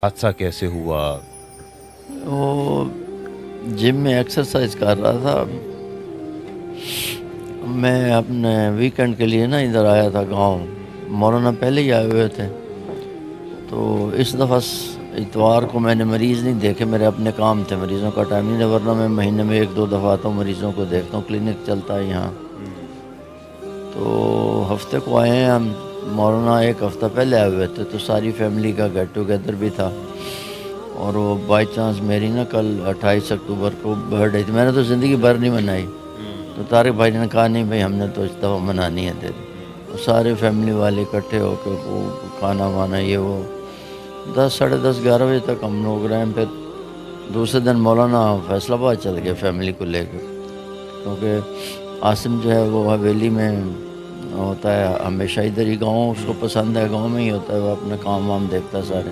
हादसा कैसे हुआ? वो जिम में एक्सरसाइज कर रहा था। मैं अपने वीकेंड के लिए ना इधर आया था गांव। मौलाना पहले ही आए हुए थे, तो इस दफ़ा इतवार को मैंने मरीज़ नहीं देखे। मेरे अपने काम थे, मरीज़ों का टाइम नहीं था, वरना मैं महीने में एक दो दफ़ा आता हूँ, मरीज़ों को देखता हूँ, क्लिनिक चलता है यहाँ। तो हफ्ते को आए हैं हम। मौलाना एक हफ़्ता पहले आए हुए थे, तो सारी फैमिली का गेट टुगेदर भी था। और वो बाई चांस मेरी ना कल 28 अक्टूबर को बर्थडे थी। मैंने तो ज़िंदगी भर नहीं मनाई, तो तारिक भाई ने कहा नहीं भाई, हमने तो इस दफ़ा मनानी है तेरी। तो सारे फैमिली वाले इकट्ठे होकर वो खाना वाना ये वो 10 साढ़े 10 11 बजे तक हम लोग रहे। फिर दूसरे दिन मौलाना फैसलाबाद चल गए फैमिली को लेकर, क्योंकि आसिम जो है वो हवेली में होता है हमेशा, इधर ही गाँव उसको पसंद है, गाँव में ही होता है, वो अपने काम वाम देखता है सारे।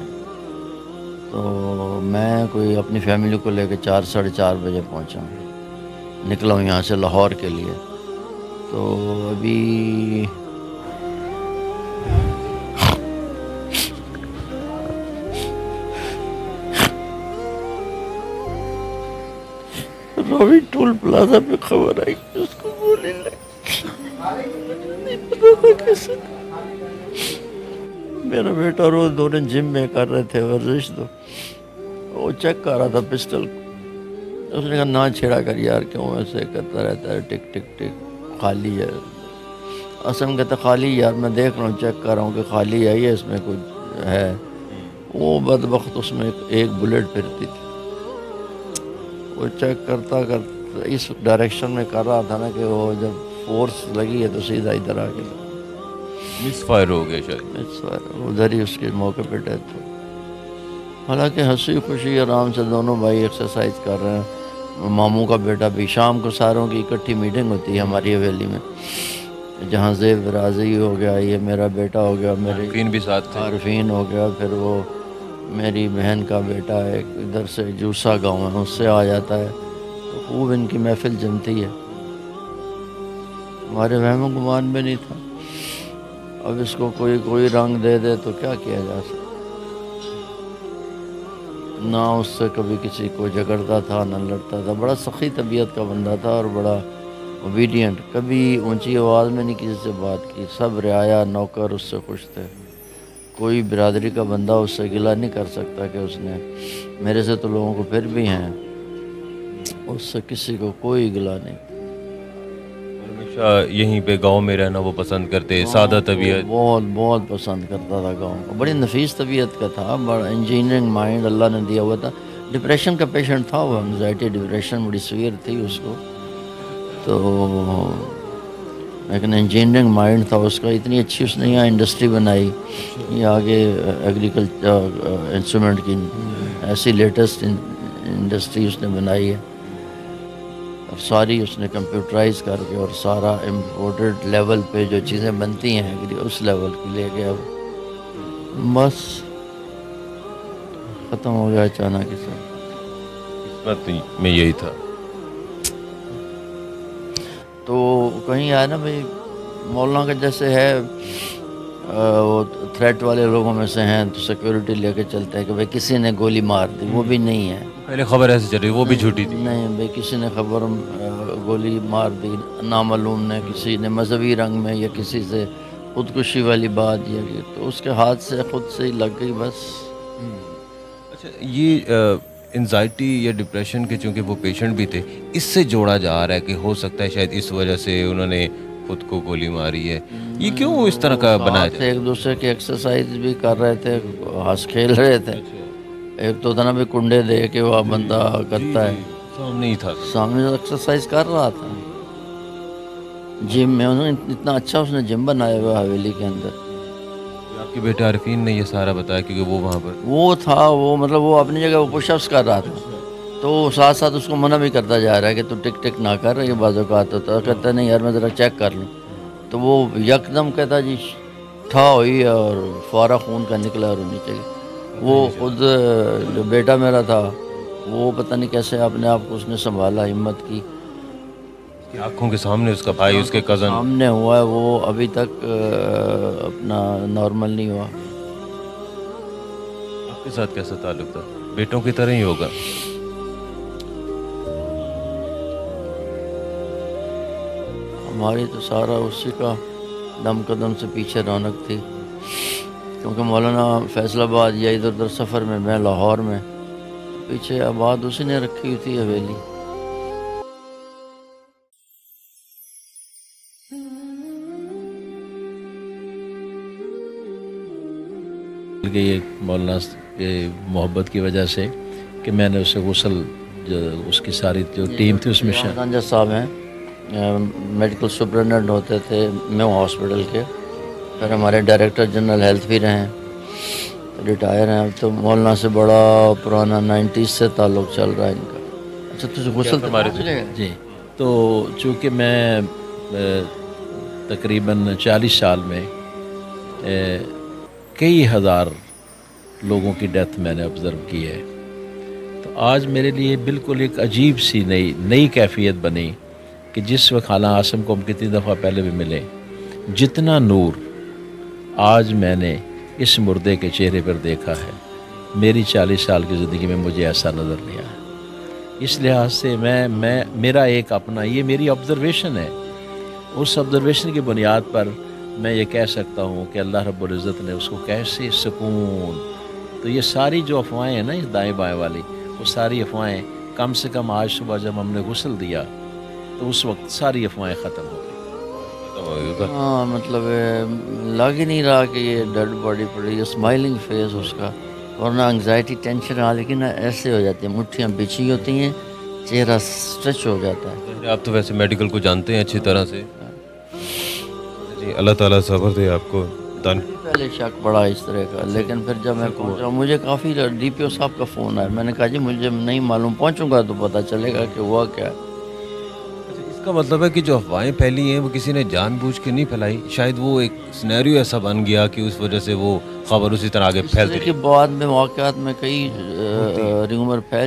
तो मैं कोई अपनी फैमिली को लेकर 4 साढ़े 4 बजे पहुंचा, निकला हूँ यहाँ से लाहौर के लिए। तो अभी रवि टोल प्लाजा पे खबर आई कि उसको गोली लगी। नहीं पता था कैसे। मेरा बेटा रोज दोनों जिम में कर रहे थे वर्जिश, तो वो चेक कर रहा था पिस्टल को। उसने कहा ना छेड़ा कर यार, क्यों ऐसे करता रहता है, टिक टिक टिक खाली है। असम कहता खाली यार, मैं देख रहा हूँ, चेक कर रहा हूँ कि खाली है या इसमें कुछ है। वो बदबख्त उसमें एक बुलेट फिरती थी। वो चेक करता करता इस डायरेक्शन में कर रहा था ना कि वो जब फोर्स लगी है तो सीधा इधर आ गया, मिस फायर हो गया शायद। Miss fire. उधर ही उसके मौके पे डेथ हो। हालांकि हंसी खुशी आराम से दोनों भाई एक्सरसाइज कर रहे हैं। मामू का बेटा भी, शाम को सारों की इकट्ठी मीटिंग होती है हमारी हवेली में, जहाँ ज़ेब राजी हो गया, ये मेरा बेटा हो गया, मेरे आरफीन भी साथ थे। आरफीन हो गया, फिर वो मेरी बहन का बेटा है इधर से जूसा गांव है, उससे आ जाता है। तो खूब इनकी महफिल जमती है। हमारे वहम गुमान में नहीं था। अब इसको कोई कोई रंग दे दे तो क्या किया जा सकता। ना उससे कभी किसी को झगड़ता था, ना लड़ता था। बड़ा सखी तबीयत का बंदा था और बड़ा ओबीडियंट। कभी ऊंची आवाज़ में नहीं किसी से बात की। सब रियाया नौकर उससे खुश थे। कोई बिरादरी का बंदा उससे गिला नहीं कर सकता कि उसने, मेरे से तो लोगों को फिर भी हैं, उससे किसी को कोई गिला नहीं। हमेशा यहीं पे गांव में रहना वो पसंद करते, गाँव सादा को तबीयत। बहुत बहुत पसंद करता था। गाँव को बड़ी नफीस तबीयत का था, बड़ा इंजीनियरिंग माइंड अल्लाह ने दिया हुआ था। डिप्रेशन का पेशेंट था वो, एंग्जाइटी डिप्रेशन बड़ी सीवियर थी उसको। तो लेकिन इंजीनियरिंग माइंड था उसका। इतनी अच्छी उसने यहाँ इंडस्ट्री बनाई, ये आगे एग्रीकल्चर इंस्ट्रूमेंट की ऐसी लेटेस्ट इंडस्ट्री उसने बनाई है। और सारी उसने कंप्यूटराइज करके, और सारा इम्पोर्टेड लेवल पे जो चीज़ें बनती हैं उस लेवल की ले गया। बस ख़त्म हो गया अचानक ही सब। किस्मत में यही था। तो कहीं आया ना भाई, मौलाना का जैसे है वो थ्रेट वाले लोगों में से हैं, तो सिक्योरिटी लेके चलते हैं कि भाई किसी ने गोली मार दी, वो भी नहीं है। पहले खबर ऐसे चल रही, वो भी नहीं झूठी थी। नहीं भाई, किसी ने खबर गोली मार दी, नामालूम ने, किसी ने मजहबी रंग में, या किसी से खुदकुशी वाली बात, या तो उसके हाथ से खुद से ही लग गई बस। अच्छा, ये एंजाइटी या डिप्रेशन के चूंकि वो पेशेंट भी थे, इससे जोड़ा जा रहा है कि हो सकता है शायद इस वजह से उन्होंने खुद को गोली मारी है। ये क्यों इस तरह का बनाया साथ जाए? एक दूसरे की एक्सरसाइज भी कर रहे थे, हंस खेल रहे थे। एक तो था ना भी कुंडे दे के वो बंदा करता है, सामने ही था। सामने एक्सरसाइज कर रहा था जिम में। उन्होंने इतना अच्छा उसने जिम बनाया हुआ हवेली के अंदर। आपके बेटे आरफीन ने ये सारा बताया क्योंकि वो वहाँ पर। वो था, वो मतलब वो अपनी जगह वो पुशअप्स कर रहा था, तो साथ साथ उसको मना भी करता जा रहा है कि तू टिक टिक ना कर, ये बाजू का आता था। कहता नहीं यार मैं ज़रा चेक कर लूँ। तो वो यकदम कहता जी ठा हुई और फौरा खून का निकला और नीचे गया। वो खुद जो बेटा मेरा था, वो पता नहीं कैसे अपने आप को उसने संभाला, हिम्मत की। उसकी आंखों के सामने उसका भाई, उसके कज़न। सामने हुआ है, वो अभी तक अपना नॉर्मल नहीं हुआ। आपके साथ कैसा ताल्लुक था? बेटों की तरह ही होगा। हमारी तो सारा उसी का दम कदम से पीछे रौनक थी, क्योंकि मौलाना फैसलाबाद या इधर उधर सफ़र में, मैं लाहौर में, पीछे आबाद उसी ने रखी हुई थी हवेली। ये मौलाना के मोहब्बत की वजह से कि मैंने उसे गुसल, जो उसकी सारी जो टीम थी उसमें रांझा साहब हैं, मेडिकल सुपरिटेंडेंट होते थे म्यू हॉस्पिटल के, फिर हमारे डायरेक्टर जनरल हेल्थ भी रहे हैं, रिटायर हैं अब तो। मौलाना से बड़ा पुराना 90s से ताल्लुक़ चल रहा है इनका। अच्छा, तुझे गुसल तुम्हारे जी। तो चूँकि मैं तकरीबन 40 साल में कई हज़ार लोगों की डेथ मैंने ऑब्ज़र्व की है, तो आज मेरे लिए बिल्कुल एक अजीब सी नई कैफियत बनी कि जिस वक्त खाला आसम को हम कितनी दफ़ा पहले भी मिले, जितना नूर आज मैंने इस मुर्दे के चेहरे पर देखा है, मेरी 40 साल की ज़िंदगी में मुझे ऐसा नज़र नहीं आया। इस लिहाज से मेरा एक अपना, ये मेरी ऑब्ज़र्वेशन है, उस ऑब्ज़र्वेशन की बुनियाद पर मैं ये कह सकता हूँ कि अल्लाह रब्बुल इज़्ज़त ने उसको कैसे सुकून। तो ये सारी जो अफवाहें हैं ना, इस दाएँ बाएँ वाली, वो सारी अफवाहें कम से कम आज सुबह जब हमने गुस्ल दिया तो उस वक्त सारी अफवाहें ख़त्म हो गई। हाँ, मतलब लग ही नहीं रहा कि ये डेड बॉडी पड़ी, स्माइलिंग फेस उसका, वरना एंग्जाइटी टेंशन आ, लेकिन ऐसे हो जाती है, मुट्ठियाँ बिछी होती हैं, चेहरा स्ट्रेच हो जाता है। आप तो वैसे मेडिकल को जानते हैं अच्छी तरह से जी। अल्लाह ताला सब्र दे आपको। पहले शक पड़ा इस तरह का, लेकिन फिर जब मैं पहुंचा, मुझे काफ़ी DPO साहब का फ़ोन आया, मैंने कहा जी मुझे नहीं मालूम, पहुंचूंगा तो पता चलेगा कि हुआ क्या। इसका मतलब है कि जो अफवाहें फैली हैं वो किसी ने जानबूझ के नहीं फैलाई, शायद वो एक सिनेरियो ऐसा बन गया कि उस वजह से वो खबर उसी तरह आगे फैलती के बाद में वाक़यात में कई र्यूमर फैल